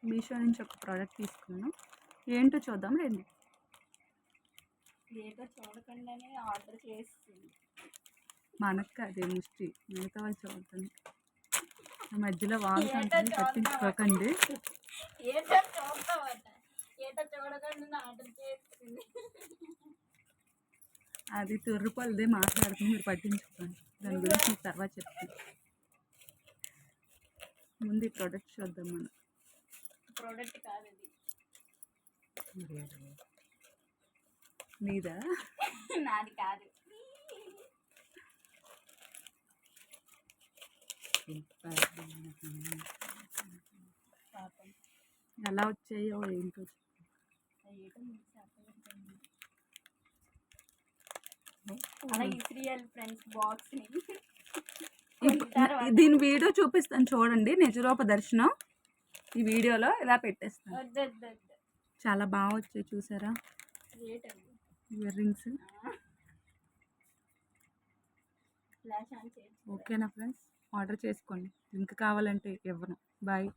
మీషో నుంచి ఒక ప్రోడక్ట్ తీసుకున్నాను. ఏంటో చూద్దాం రండి. ఏదో చూడకుండానే ఆర్డర్ చేస్తుంది. మనకు అదే మిస్టరీ, మిగతా వాళ్ళు చూడండి. మధ్యలో వాగుతుంటే పట్టించుకోకండి. ఏదో చూద్దామట, ఏదో చూడకుండా ఆర్డర్ చేస్తుంది. అది తొర్రుపల్లిదే మాట్లాడుతుంది, మీరు పట్టించుకోండి. దాని గురించి మీకు తర్వాత చెప్తాను. ముందు ఈ ప్రోడక్ట్ చూద్దాం. మనం ప్రోడక్ట్ కాదు అది, నీదా? నాది కాదు. ఎలా వచ్చాయో ఏంటో. అలా ఇస్రియల్ ఫ్రెండ్స్ బాక్స్ ని దీని వీడియో చూపిస్తాను చూడండి. నిజరూప దర్శనం ఈ వీడియోలో ఇలా పెట్టేస్తాను. చాలా బాగా వచ్చాయి చూసారా ఇయర్ రింగ్స్. ఓకేనా ఫ్రెండ్స్, ఆర్డర్ చేసుకోండి. లింక్ కావాలంటే ఇవ్వను. బాయ్.